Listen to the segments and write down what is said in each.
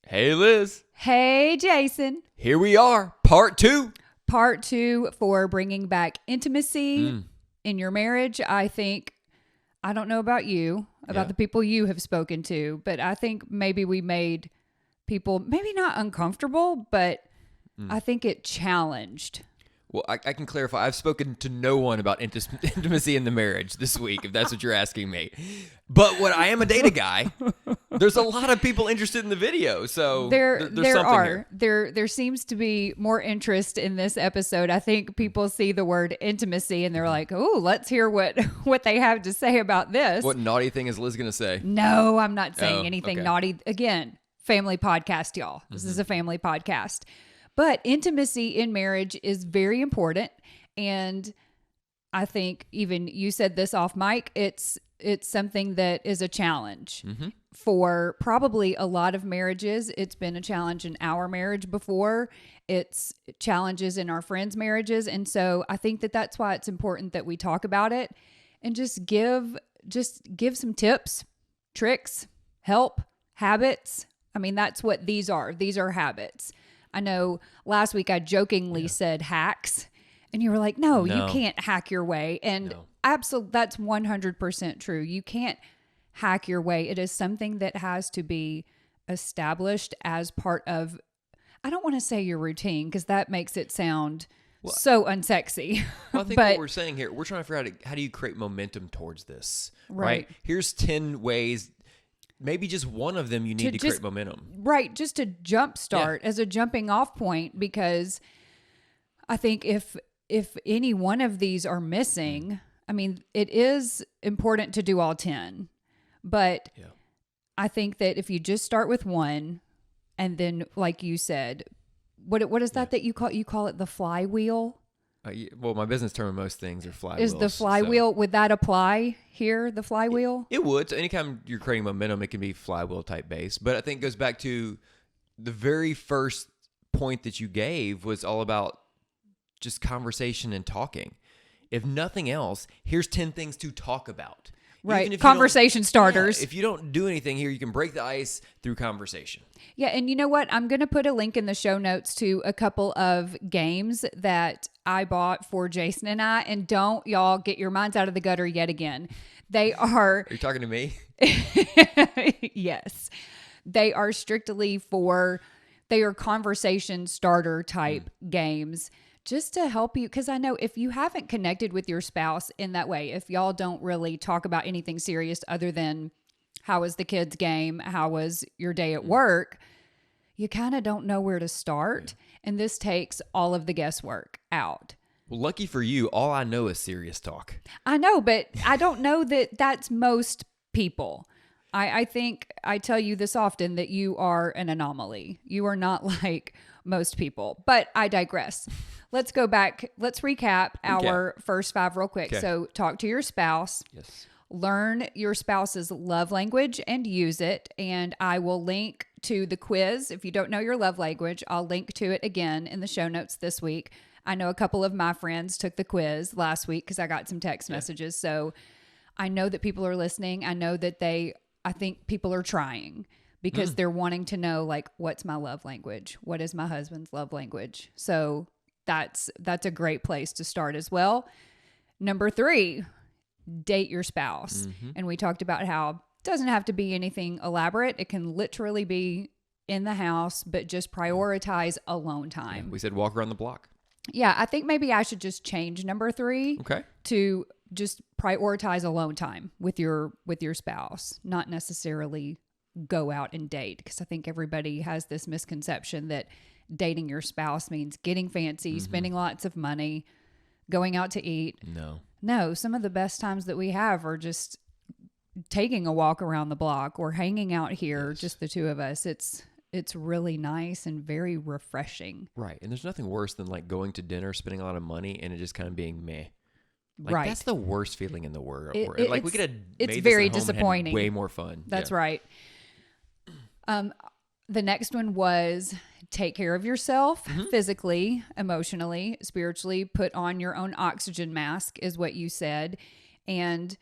Hey, Liz. Hey, Jason. Here we are, part two. Part two for bringing back intimacy in your marriage. I don't know about you, about the people you have spoken to, but I think maybe we made people maybe not uncomfortable, but I think it challenged. Well, I can clarify. I've spoken to no one about intimacy in the marriage this week, if that's what you're asking me. But what I am a data guy, there's a lot of people interested in the video, so there's something here. There seems to be more interest in this episode. I think people see the word intimacy and they're like, "Oh, let's hear what they have to say about this." What naughty thing is Liz going to say? No, I'm not saying anything okay. naughty. Again, family podcast, y'all. This is a family podcast. But intimacy in marriage is very important. And I think even you said this off mic, it's something that is a challenge for probably a lot of marriages. It's been a challenge in our marriage before. It's challenges in our friends' marriages. And so I think that that's why it's important that we talk about it and just give some tips, tricks, help, habits. I mean, that's what these are. These are habits. I know last week I jokingly said hacks, and you were like, no, you can't hack your way. And absolutely, that's 100% true. You can't hack your way. It is something that has to be established as part of, I don't want to say your routine because that makes it sound so unsexy. Well, I think what we're saying here, we're trying to figure out how do you create momentum towards this, right? Here's 10 ways. Maybe just one of them you need to create momentum. Right, just to jumpstart as a jumping off point, because I think if any one of these are missing, I mean, it is important to do all 10. But I think that if you just start with one and then, like you said, what is that you call it the flywheel? Well, my business term in most things are flywheels. Is the flywheel, would that apply here, the flywheel? It would. So anytime you're creating momentum, it can be flywheel type based. But I think it goes back to the very first point that you gave was all about just conversation and talking. If nothing else, here's 10 things to talk about. Right. Conversation starters. Yeah, if you don't do anything here, you can break the ice through conversation. Yeah. And you know what? I'm going to put a link in the show notes to a couple of games that I bought for Jason and I. And don't y'all get your minds out of the gutter yet again. They are... Are you talking to me? Yes. They are strictly they are conversation starter type games. Just to help you, because I know if you haven't connected with your spouse in that way, if y'all don't really talk about anything serious other than how was the kids' game, how was your day at work, you kind of don't know where to start. And this takes all of the guesswork out. Well, lucky for you, all I know is serious talk. I know, but I don't know that that's most people. I think I tell you this often that you are an anomaly. You are not like most people, but I digress. Let's go back. Let's recap our first 5 real quick. Okay. So talk to your spouse. Yes. Learn your spouse's love language and use it. And I will link to the quiz. If you don't know your love language, I'll link to it again in the show notes this week. I know a couple of my friends took the quiz last week because I got some text messages. So I know that people are listening. I know that I think people are trying because they're wanting to know, like, what's my love language? What is my husband's love language? So that's a great place to start as well. Number 3, date your spouse. And we talked about how it doesn't have to be anything elaborate. It can literally be in the house, but just prioritize alone time. We said walk around the block. Yeah, I think maybe I should just change number 3 to just prioritize alone time with your spouse, not necessarily go out and date, because I think everybody has this misconception that dating your spouse means getting fancy, spending lots of money, going out to eat. No, some of the best times that we have are just taking a walk around the block or hanging out here, just the two of us. It's really nice and very refreshing. Right. And there's nothing worse than like going to dinner, spending a lot of money, and it just kind of being meh. Like, right. That's the worst feeling in the world. Like we could have it's made very this at home disappointing. And had way more fun. That's right. The next one was take care of yourself physically, emotionally, spiritually. Put on your own oxygen mask is what you said. And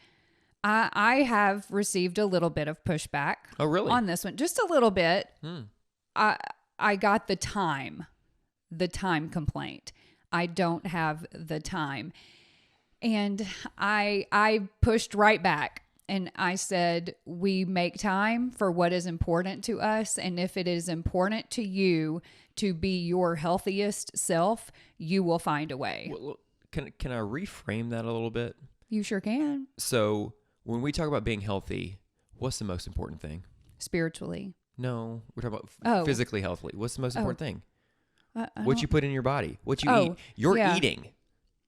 I have received a little bit of pushback Oh, really? on this one. Just a little bit. I got the time complaint. I don't have the time. And I pushed right back and I said, we make time for what is important to us. And if it is important to you to be your healthiest self, you will find a way. Well, can I reframe that a little bit? You sure can. So when we talk about being healthy, what's the most important thing? Spiritually. No, we're talking about physically healthy. What's the most important thing? What you put in your body, what you eat. You're eating.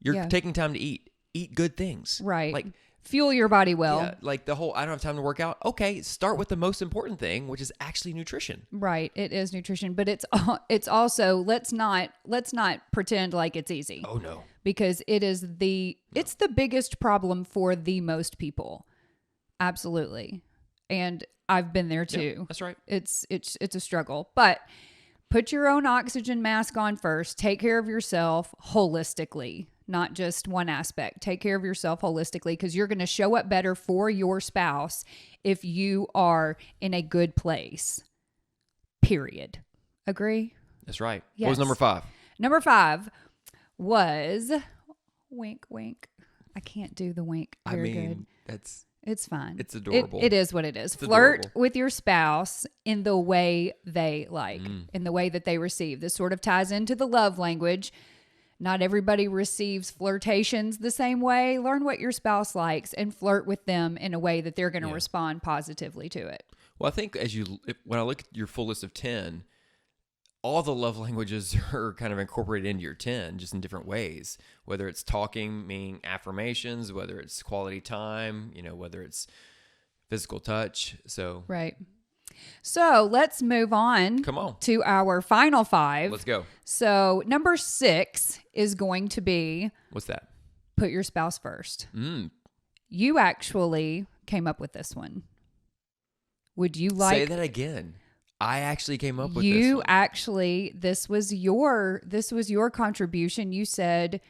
You're taking time to eat. Eat good things. Right. Like fuel your body well. Yeah, like the whole I don't have time to work out. Okay, start with the most important thing, which is actually nutrition. Right. It is nutrition, but it's also let's not pretend like it's easy. Oh no. Because it's the biggest problem for the most people. Absolutely. And I've been there too. Yeah, that's right. It's a struggle, but put your own oxygen mask on first. Take care of yourself holistically, not just one aspect. Take care of yourself holistically because you're going to show up better for your spouse if you are in a good place. Period. Agree? That's right. Yes. What was number 5? Number 5 was wink, wink. I can't do the wink very good. It's fine. It's adorable. It is what it is. It's Flirt adorable. with your spouse in the way they like, in the way that they receive. This sort of ties into the love language. Not everybody receives flirtations the same way. Learn what your spouse likes and flirt with them in a way that they're going to respond positively to it. Well, I think when I look at your full list of 10, all the love languages are kind of incorporated into your 10, just in different ways. Whether it's talking, meaning affirmations, whether it's quality time, whether it's physical touch. So right. So let's move on. Come on. To our final 5. Let's go. So number 6 is going to be What's that? Put your spouse first. You actually came up with this one. Would you like Say that again? I actually came up with this You one. actually, this was your contribution. You said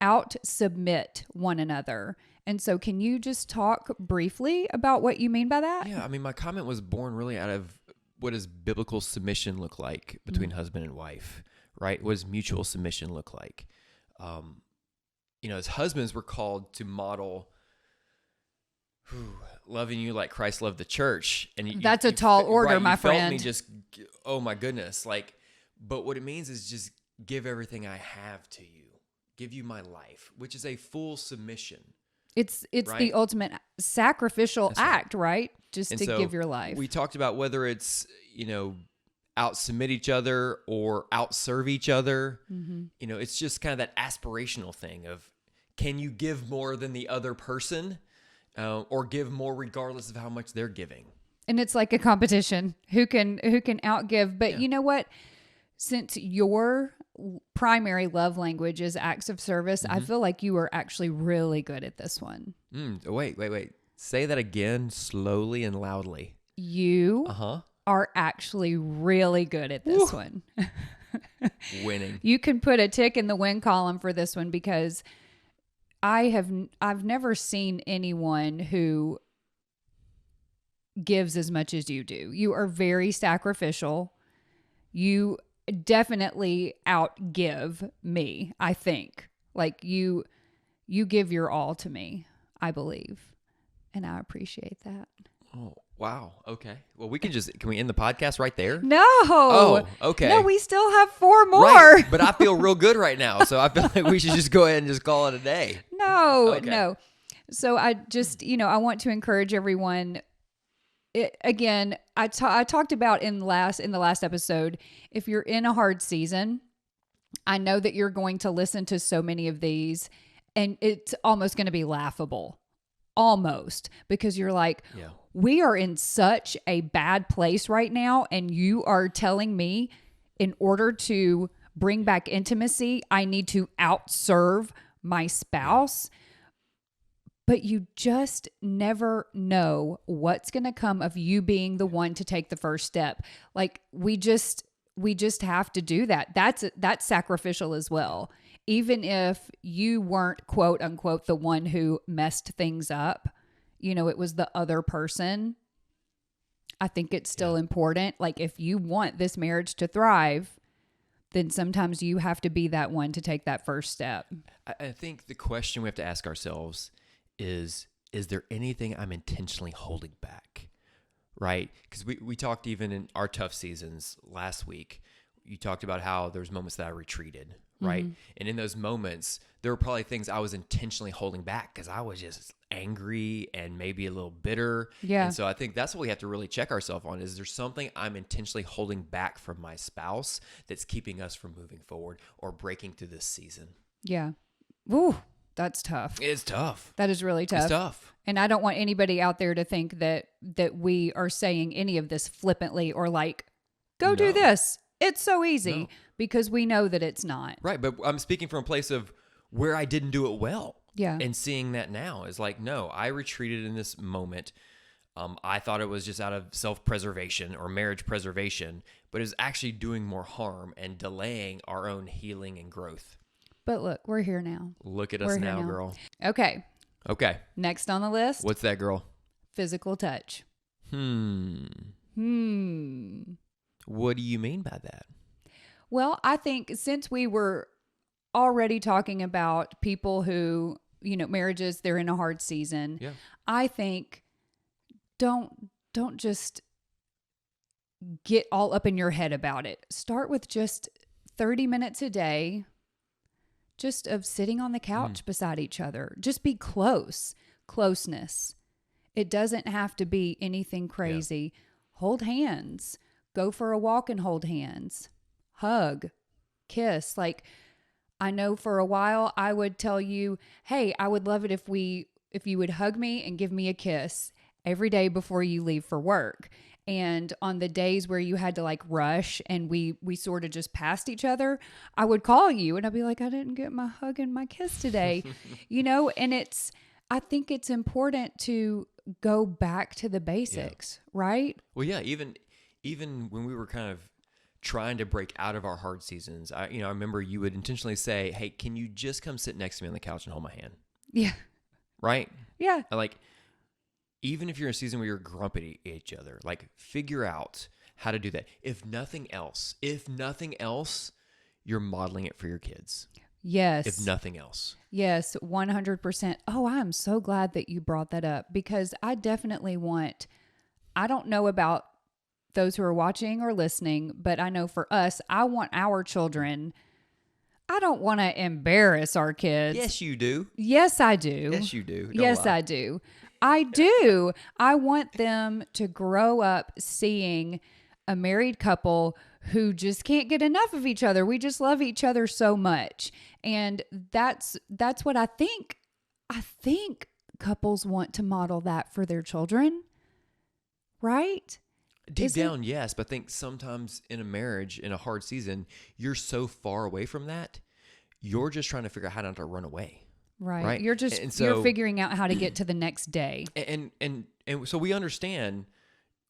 out-submit one another. And so can you just talk briefly about what you mean by that? Yeah, I mean, my comment was born really out of what does biblical submission look like between husband and wife, right? What does mutual submission look like? As husbands, we're called to model loving you like Christ loved the church. And that's a tall order, right, my you felt friend. me just, oh my goodness. But what it means is just give everything I have to you. Give you my life, which is a full submission. It's right? the ultimate sacrificial act, right? Just And to so give your life. We talked about whether it's, out submit each other or out serve each other. It's just kind of that aspirational thing of, can you give more than the other person or give more regardless of how much they're giving? And it's like a competition. Who can outgive? But you know what? Since your primary love language is acts of service, I feel like you are actually really good at this one. Wait. Say that again slowly and loudly. You are actually really good at this one. Winning. You can put a tick in the win column for this one because I've never seen anyone who gives as much as you do. You are very sacrificial. You definitely outgive me, I think. Like you give your all to me, I believe. And I appreciate that. Oh, wow. Okay. Well, can we end the podcast right there? No. Oh, okay. No, we still have 4 more. Right. But I feel real good right now. So I feel like we should just go ahead and just call it a day. No. So I just, I want to encourage everyone. Again, I talked about in the last episode, if you're in a hard season, I know that you're going to listen to so many of these and it's almost going to be laughable. Almost, because you're like, we are in such a bad place right now. And you are telling me in order to bring back intimacy, I need to outserve my spouse. But you just never know what's going to come of you being the one to take the first step. Like we just have to do that. That's sacrificial as well. Even if you weren't quote unquote the one who messed things up, it was the other person. I think it's still important. Like if you want this marriage to thrive, then sometimes you have to be that one to take that first step. I think the question we have to ask ourselves is there anything I'm intentionally holding back? Right? Because we talked even in our tough seasons last week, you talked about how there's moments that I retreated, right? And in those moments, there were probably things I was intentionally holding back because I was just angry and maybe a little bitter. Yeah. And so I think that's what we have to really check ourselves on. Is there something I'm intentionally holding back from my spouse that's keeping us from moving forward or breaking through this season? Yeah. Ooh, that's tough. It's tough. That is really tough. It's tough. And I don't want anybody out there to think that we are saying any of this flippantly or like, go do this. It's so easy, because we know that it's not. Right. But I'm speaking from a place of where I didn't do it well. Yeah. And seeing that now is like, no, I retreated in this moment. I thought it was just out of self-preservation or marriage preservation, but it was actually doing more harm and delaying our own healing and growth. But look, we're here now. Look at us now, girl. Okay. Okay. Next on the list. What's that, girl? Physical touch. What do you mean by that? Well, I think since we were already talking about people who, marriages, they're in a hard season. Yeah. I think don't just get all up in your head about it. Start with just 30 minutes a day just of sitting on the couch beside each other. Just be closeness. It doesn't have to be anything crazy. Yeah. Hold hands. Go for a walk and hold hands. Hug. Kiss. Like, I know for a while I would tell you, hey, I would love it if you would hug me and give me a kiss every day before you leave for work. And on the days where you had to like rush and we sort of just passed each other, I would call you and I'd be like, I didn't get my hug and my kiss today, and I think it's important to go back to the basics, right? Well, yeah, even when we were kind of trying to break out of our hard seasons, I remember you would intentionally say, hey, can you just come sit next to me on the couch and hold my hand? Yeah. Right? Yeah. Like, even if you're in a season where you're grumpy at each other, like figure out how to do that. If nothing else, you're modeling it for your kids. Yes. If nothing else. Yes, 100%. Oh, I'm so glad that you brought that up, because I definitely I don't know about those who are watching or listening, but I know for us, I want our children, I don't want to embarrass our kids. Yes, you do. Yes, I do. Yes, you do. Yes, I do. I do. I want them to grow up seeing a married couple who just can't get enough of each other. We just love each other so much. And that's what I think. I think couples want to model that for their children, right? Deep down, yes. But I think sometimes in a marriage, in a hard season, you're so far away from that, you're just trying to figure out how not to run away. Right. You're just you're figuring out how to get to the next day. And so we understand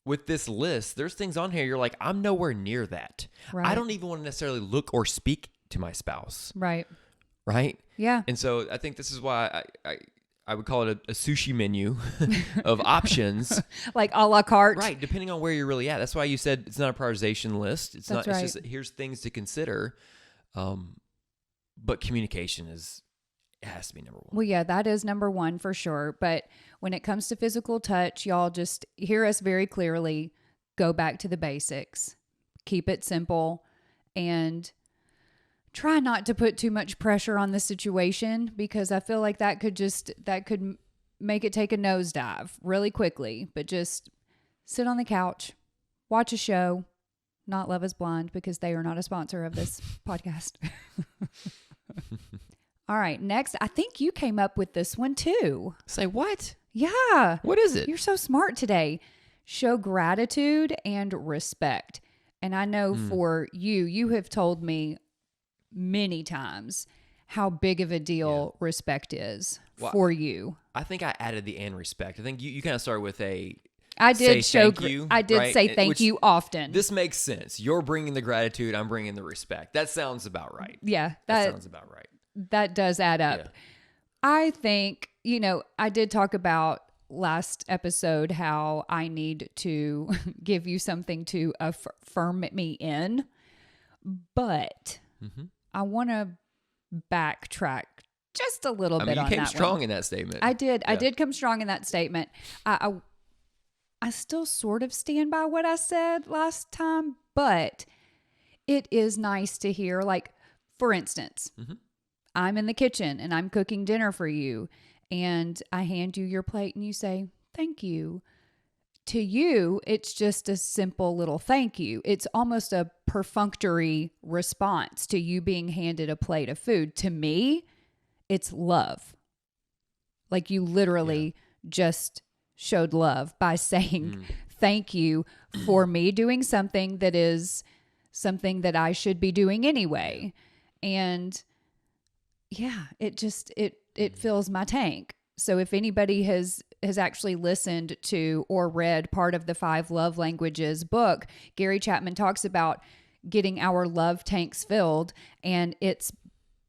with this list, there's things on here you're like, I'm nowhere near that. Right. I don't even want to necessarily look or speak to my spouse. Right. Right? Yeah. And so I think this is why I would call it a sushi menu of options. Like a la carte. Right, depending on where you're really at. That's why you said it's not a prioritization list. It's That's not. right. It's just here's things to consider. But communication it has to be number one. Well, yeah, that is number one for sure. But when it comes to physical touch, y'all just hear us very clearly. Go back to the basics. Keep it simple, and try not to put too much pressure on the situation, because I feel like that could make it take a nosedive really quickly. But just sit on the couch, watch a show, not Love is Blind, because they are not a sponsor of this podcast. All right, next, I think you came up with this one too. Say what? Yeah. What is it? You're so smart today. Show gratitude and respect. And I know for you have told me many times how big of a deal respect is for you. I think I added the and respect. I think you kind of started with I did say thank you, right? say thank you often. This makes sense. You're bringing the gratitude. I'm bringing the respect. That sounds about right. Yeah. That sounds about right. That does add up. Yeah. I think, I did talk about last episode how I need to give you something to affirm me in, but I want to backtrack just a little bit you on came that strong one. in that statement. I did. Yeah. I did come strong in that statement. I still sort of stand by what I said last time, but it is nice to hear, like, for instance, I'm in the kitchen and I'm cooking dinner for you, and I hand you your plate and you say, thank you. To you, it's just a simple little thank you. It's almost a perfunctory response to you being handed a plate of food. To me, it's love. Like, you literally just showed love by saying thank you for me doing something that is something that I should be doing anyway. And yeah, it fills my tank. So if anybody has actually listened to or read part of the 5 Love Languages book, Gary Chapman talks about getting our love tanks filled, and it's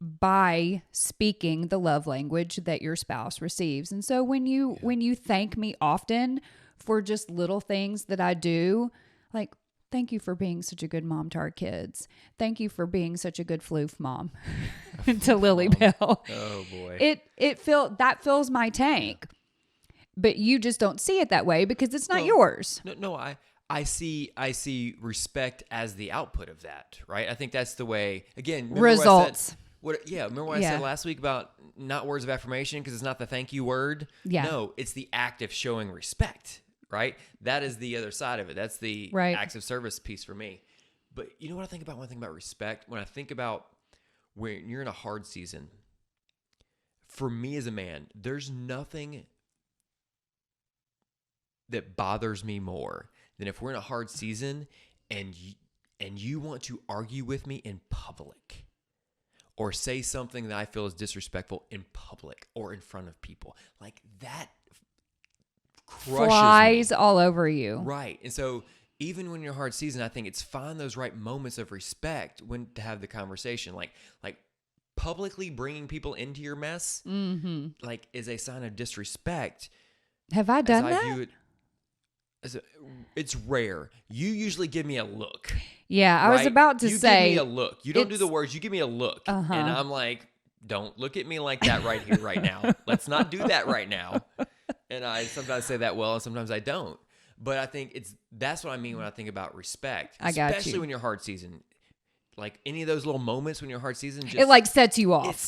by speaking the love language that your spouse receives. And so when you thank me often for just little things that I do, like, thank you for being such a good mom to our kids. Thank you for being such a good floof mom to Lily Bell. Oh boy. That fills my tank. But you just don't see it that way because it's not yours. No, I see respect as the output of that, right? I think that's the way, again, Results. Remember what I said last week about not words of affirmation because it's not the thank you word? Yeah. No, it's the act of showing respect, right? That is the other side of it. That's the acts of service piece for me. But you know what I think about when I think about respect? When I think about when you're in a hard season, for me as a man, there's nothing that bothers me more than if we're in a hard season and you want to argue with me in public or say something that I feel is disrespectful in public or in front of people. Like, that crushes Flies me. all over you. Right. And so even when you're in a hard season, I think it's find those right moments of respect when to have the conversation. Like publicly bringing people into your mess, like, is a sign of disrespect. Have I done that? View it it's rare. You usually give me a look. Yeah, I was about to say. You give me a look. You don't do the words. You give me a look. And I'm like, don't look at me like that right here, right now. Let's not do that right now. And I sometimes say that well, and sometimes I don't. But I think that's what I mean when I think about respect. I got you. Especially when you're hard season. Like, any of those little moments when you're hard season, just, it like sets you off. It's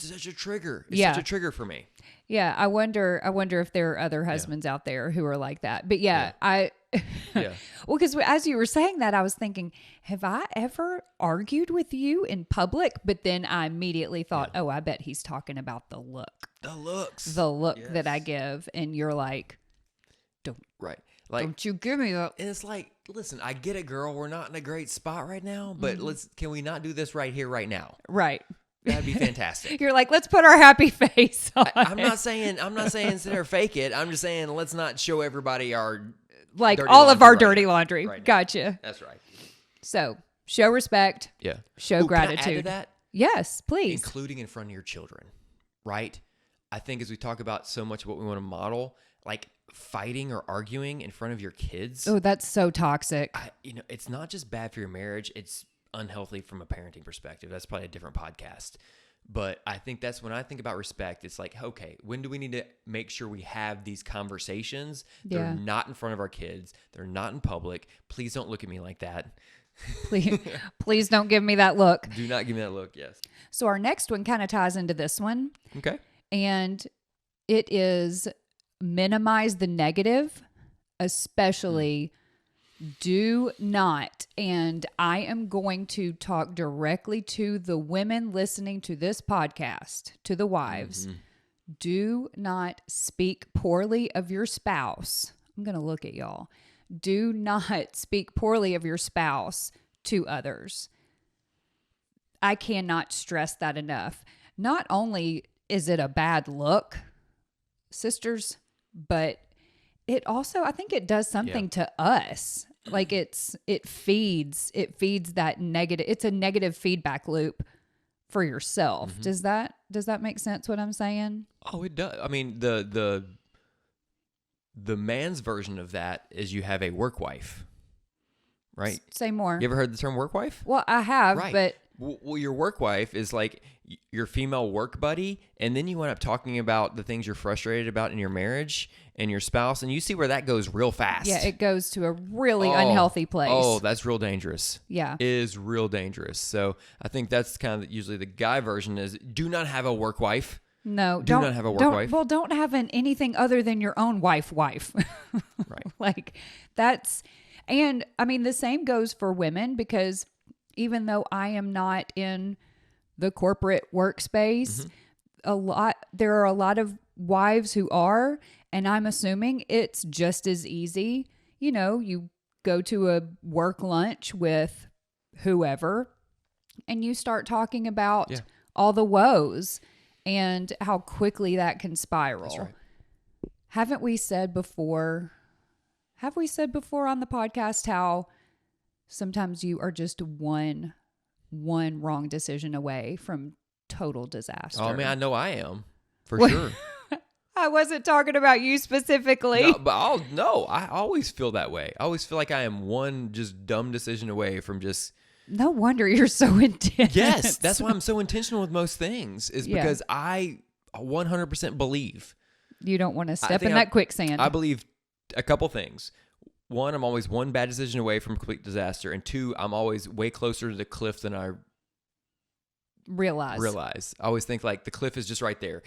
such a trigger. It's such a trigger for me. Yeah, I wonder if there are other husbands out there who are like that. But well, because as you were saying that, I was thinking, have I ever argued with you in public? But then I immediately thought, oh, I bet he's talking about the look. The looks. The look that I give. And you're like, don't you give me that. And it's like, listen, I get it, girl. We're not in a great spot right now, but can we not do this right here, right now? Right. That'd be fantastic. You're like, let's put our happy face on. I'm not saying sit there fake it. I'm just saying let's not show everybody our all of our dirty now. laundry. Right now. Gotcha. That's right. So show respect. Yeah. Show gratitude. Can I add to that? Yes, please. Including in front of your children, right? I think as we talk about so much what we want to model, like fighting or arguing in front of your kids. Oh, that's so toxic. It's not just bad for your marriage. It's unhealthy from a parenting perspective. That's probably a different podcast. But I think that's when I think about respect, it's like, okay, when do we need to make sure we have these conversations? They're not in front of our kids. They're not in public. Please don't look at me like that. Please don't give me that look. Do not give me that look, yes. So our next one kind of ties into this one. Okay. And it is minimize the negative, especially do not, and I am going to talk directly to the women listening to this podcast, to the wives. Do not speak poorly of your spouse. I'm going to look at y'all. Do not speak poorly of your spouse to others. I cannot stress that enough. Not only is it a bad look, sisters, but it also, I think it does something to us. Like it feeds that negative. It's a negative feedback loop for yourself. Does that make sense what I'm saying? Oh, it does. I mean, the The man's version of that is you have a work wife, right? Say more. You ever heard the term work wife? Well, I have, Right. but Well, your work wife is like your female work buddy, and then you end up talking about the things you're frustrated about in your marriage and your spouse, and you see where that goes real fast. yeah, it goes to a really unhealthy place. Oh, that's real dangerous. Yeah. It is real dangerous. So I think that's kind of usually the guy version is do not have a work wife. No, Do not have a work wife. Well, don't have anything other than your own wife. Right. Like that's, and I mean, the same goes for women because even though I am not in the corporate workspace, there are a lot of wives who are, and I'm assuming it's just as easy. You know, you go to a work lunch with whoever and you start talking about all the woes and how quickly that can spiral. That's right. Have we said before on the podcast how sometimes you are just one wrong decision away from total disaster? Oh, I mean, I know I am for sure. I wasn't talking about you specifically. No, but I always feel that way. I always feel like I am one just dumb decision away from just. No wonder you're so intense. Yes, that's why I'm so intentional with most things is because I 100% believe. You don't want to step in that quicksand. I believe a couple things. One, I'm always one bad decision away from complete disaster. And two, I'm always way closer to the cliff than I realize. I always think like the cliff is just right there.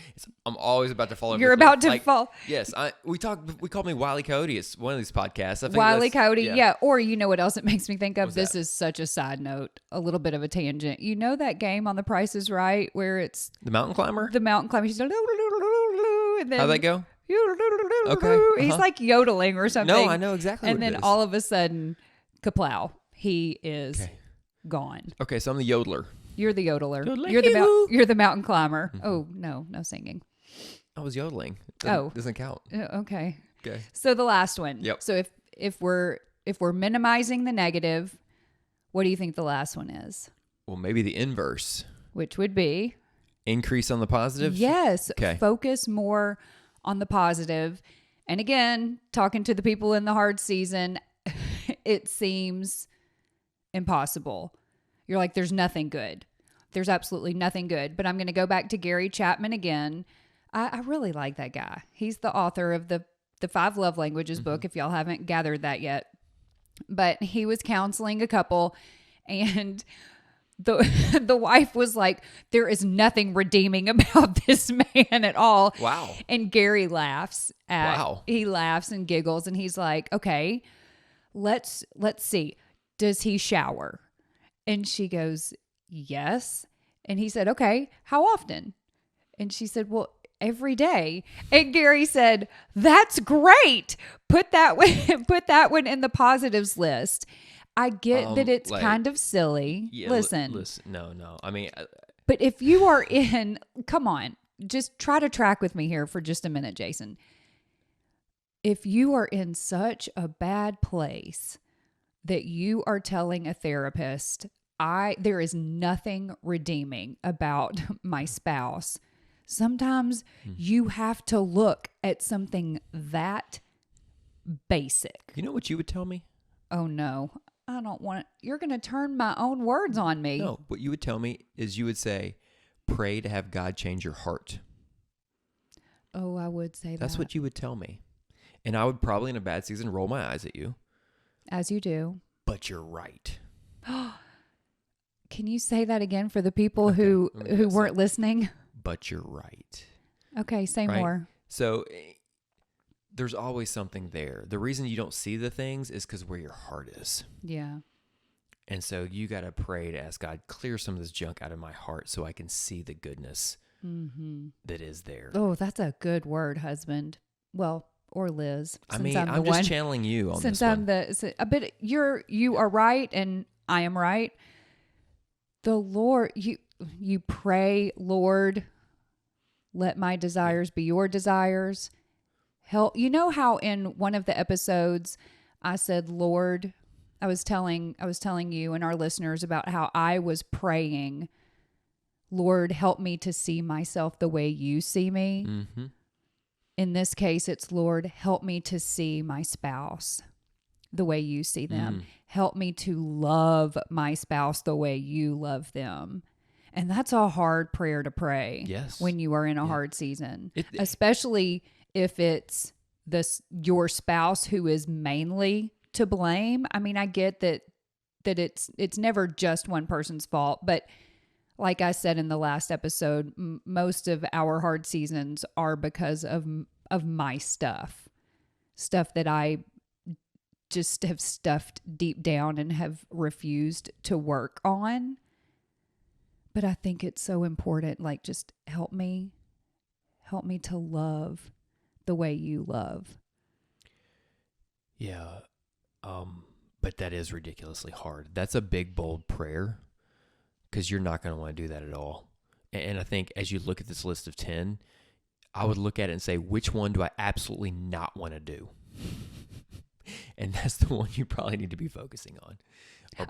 I'm always about to fall over. You're the cliff. about to like, fall. Yes, we called me Wile E. Coyote. It's one of these podcasts. I think Wile E. Coyote, yeah. Or you know what else it makes me think of? What's This that? is such a side note, a little bit of a tangent. You know that game on The Price is Right where it's The mountain climber. the mountain climber. She's like, and then How'd that go? Okay. He's like yodeling or something. No, I know exactly. And what it then is. all of a sudden, kaplow, he is gone. Okay, so I'm the yodeler. You're the yodeler. Yodeling. You're the mountain climber. Oh no singing. I was yodeling. Doesn't count. Okay. Okay. So the last one. Yep. So if we're minimizing the negative, what do you think the last one is? Well, maybe the inverse. Which would be Increase on the positive. yes. Okay. Focus more on the positive. And again, talking to the people in the hard season, it seems impossible. You're like, there's nothing good. There's absolutely nothing good. But I'm going to go back to Gary Chapman again. I really like that guy. He's the author of the 5 Love Languages book, if y'all haven't gathered that yet. But he was counseling a couple, and the wife was like, there is nothing redeeming about this man at all. Wow. And Gary laughs Wow. He laughs and giggles, and he's like, okay, let's see. Does he shower? And she goes, yes. And he said, okay, how often? And she said, well, every day. And Gary said, that's great. Put that one in the positives list. I get that it's kind of silly. Yeah, listen. No. I mean, But if you are come on, just try to track with me here for just a minute, Jason. If you are in such a bad place that you are telling a therapist, there is nothing redeeming about my spouse. Sometimes you have to look at something that basic. you know what you would tell me? Oh no, I don't want you're going to turn my own words on me. No, what you would tell me is you would say, pray to have God change your heart. Oh, I would say that. That's what you would tell me. And I would probably in a bad season roll my eyes at you. As you do. But you're right. Can you say that again for the people Okay, who let me just weren't say- listening? But you're right. Okay, say Right? more. So there's always something there. The reason you don't see the things is because where your heart is. Yeah. And so you got to pray to ask God, clear some of this junk out of my heart so I can see the goodness that is there. Oh, that's a good word, husband. Well, or Liz. I since mean, I'm the I'm just one. channeling you on Since this I'm one. but you are right and I am right. The Lord, you pray, Lord, let my desires be your desires. Help. You know how in one of the episodes I said, Lord, I was telling you and our listeners about how I was praying, Lord, help me to see myself the way you see me. Mm-hmm. in this case, it's, Lord, help me to see my spouse the way you see them. Help me to love my spouse the way you love them. And that's a hard prayer to pray when you are in a hard season, especially if it's your spouse who is mainly to blame. I mean, I get that it's never just one person's fault, but like I said in the last episode, most of our hard seasons are because of my stuff that I just have stuffed deep down and have refused to work on. But I think it's so important, like, just help me to love the way you love. Yeah. But that is ridiculously hard. That's a big, bold prayer, because you're not going to want to do that at all. And I think as you look at this list of 10, I would look at it and say, which one do I absolutely not want to do? And that's the one you probably need to be focusing on.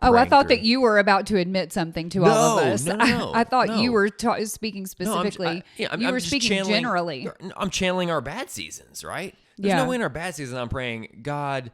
Oh, I thought that you were about to admit something to all of us. No. I thought you were speaking specifically. You were speaking generally. I'm channeling our bad seasons, right? There's no way in our bad season I'm praying, God,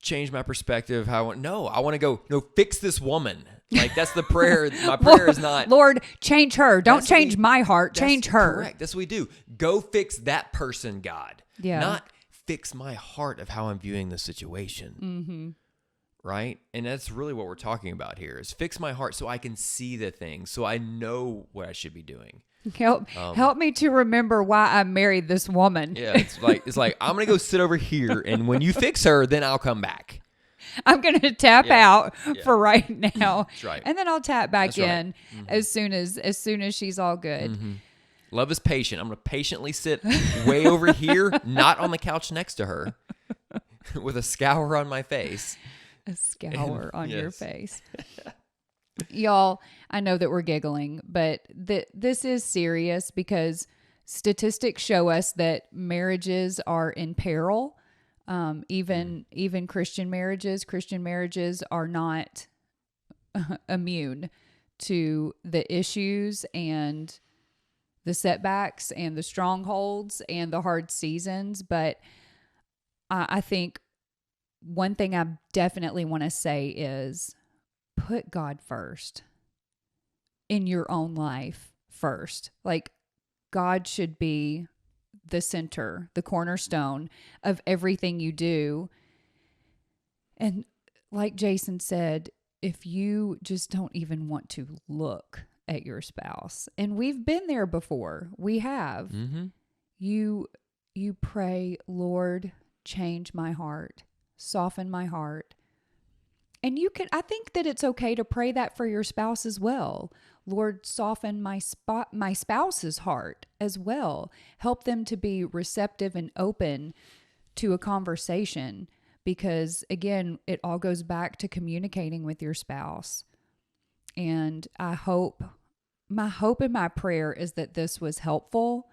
change my perspective. I want to go, fix this woman. Like, that's the prayer. My prayer is not, Lord, change her. Don't change my heart. Change her. Correct. That's what we do. Go fix that person, God. Yeah. Not fix my heart of how I'm viewing the situation. Mm-hmm. Right? And that's really what we're talking about here, is fix my heart so I can see the things, so I know what I should be doing. Help me to remember why I married this woman. Yeah, it's like I'm going to go sit over here, and when you fix her, then I'll come back. I'm going to tap out for right now. That's right. And then I'll tap back in as soon as she's all good. Mm-hmm. Love is patient. I'm going to patiently sit way over here, not on the couch next to her, with a scour on my face. A scour on your face. Y'all, I know that we're giggling, but this is serious, because statistics show us that marriages are in peril. Even Christian marriages are not immune to the issues and the setbacks and the strongholds and the hard seasons. But I think one thing I definitely want to say is put God first in your own life first. Like, God should be the center, the cornerstone of everything you do. And like Jason said, if you just don't even want to look at your spouse, and we've been there before, we have, you pray, Lord, change my heart, soften my heart. And I think that it's okay to pray that for your spouse as well. Lord, soften my spouse's heart as well. Help them to be receptive and open to a conversation, because again, it all goes back to communicating with your spouse. And my hope and my prayer is that this was helpful.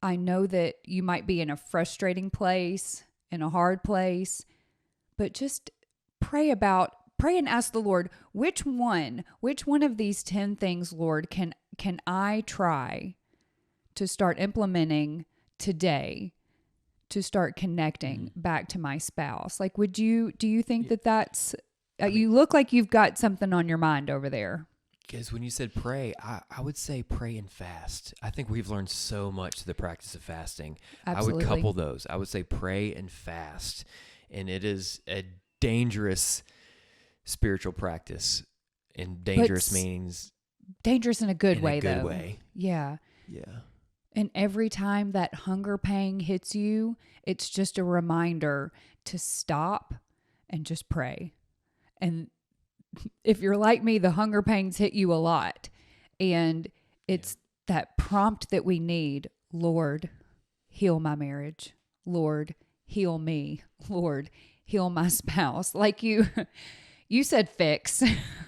I know that you might be in a frustrating place, in a hard place, but just pray and ask the Lord, which one of these 10 things, Lord, can I try to start implementing today to start connecting back to my spouse? Like, do you think that that's, you look like you've got something on your mind over there. Because when you said pray, I would say pray and fast. I think we've learned so much to the practice of fasting. Absolutely. I would couple those. I would say pray and fast. And it is a dangerous spiritual practice. And dangerous means... Dangerous in a good way, though. In a good way. Yeah. Yeah. And every time that hunger pang hits you, it's just a reminder to stop and just pray. And if you're like me, the hunger pangs hit you a lot. And it's that prompt that we need. Lord, heal my marriage. Lord, heal me. Lord, heal my spouse. Like you said fix,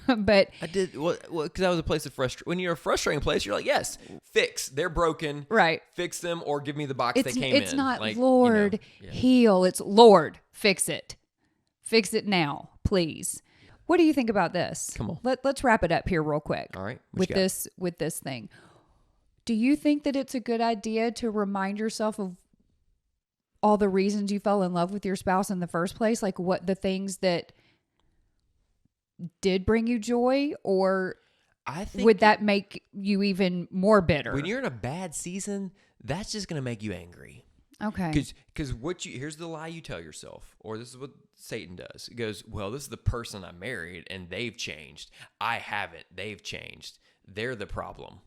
but... I did, well, because that was a place of frustration. When you're a frustrating place, you're like, yes, fix. They're broken. Right. Fix them, or give me the box they came in. It's not, like, Lord, heal. It's Lord, fix it. Fix it now, please. What do you think about this? Come on. Let's wrap it up here real quick. All right. With this thing. do you think that it's a good idea to remind yourself of all the reasons you fell in love with your spouse in the first place? Like what the things that did bring you joy, or I think would that make you even more bitter? when you're in a bad season, that's just going to make you angry. Okay. Because here's the lie you tell yourself, or this is what Satan does. It goes, well, this is the person I married and they've changed. I haven't. They've changed. They're the problem.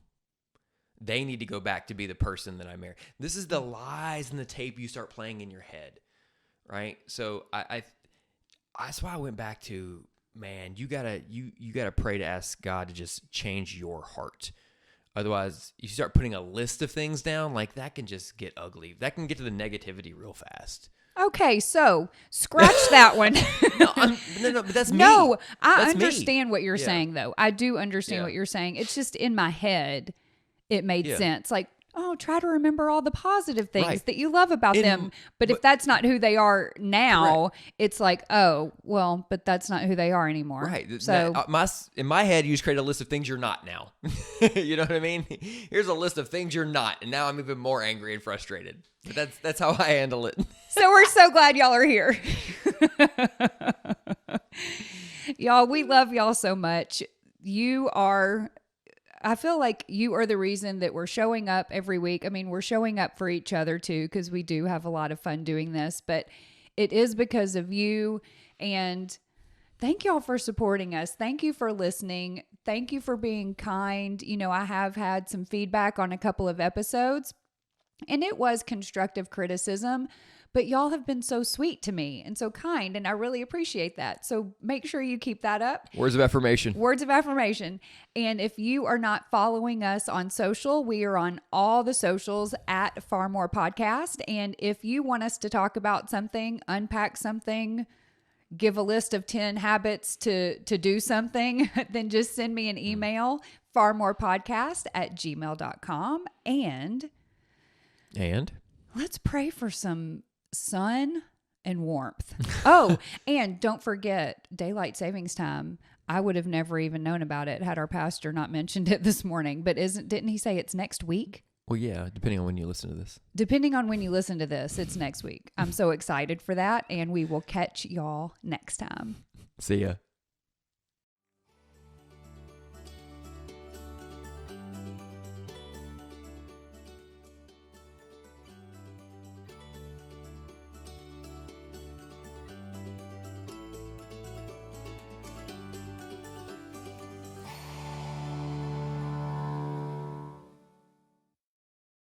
They need to go back to be the person that I married. This is the lies and the tape you start playing in your head, right? So that's why I went back to, man, you gotta pray to ask God to just change your heart. Otherwise, you start putting a list of things down, like that can just get ugly. That can get to the negativity real fast. Okay, so scratch that one. No, but that's me. No, I That's me. understand what you're Yeah. saying, though. I do understand Yeah. what you're saying. It's just in my head, it made Yeah. sense. Like, oh, try to remember all the positive things Right. that you love about them. But if but- that's not who they are now, it's like, oh, well, but that's not who they are anymore. Right. So, In my head, you just create a list of things you're not now. You know what I mean? Here's a list of things you're not, and now I'm even more angry and frustrated. But that's how I handle it. so we're so glad y'all are here. Y'all, we love y'all so much. I feel like you are the reason that we're showing up every week. I mean, we're showing up for each other too, because we do have a lot of fun doing this, but it is because of you. And thank y'all for supporting us. Thank you for listening. Thank you for being kind. You know, I have had some feedback on a couple of episodes, and it was constructive criticism, but y'all have been so sweet to me and so kind, and I really appreciate that. So make sure you keep that up. Words of affirmation. Words of affirmation. And if you are not following us on social, we are on all the socials at Far More Podcast. And if you want us to talk about something, unpack something, give a list of 10 habits to do something, then just send me an email, farmorepodcast@gmail.com. And let's pray for some sun and warmth. Oh, and don't forget daylight savings time. I would have never even known about it had our pastor not mentioned it this morning. But didn't he say it's next week? Well, yeah, depending on when you listen to this. Depending on when you listen to this, it's next week. I'm so excited for that, and we will catch y'all next time. See ya.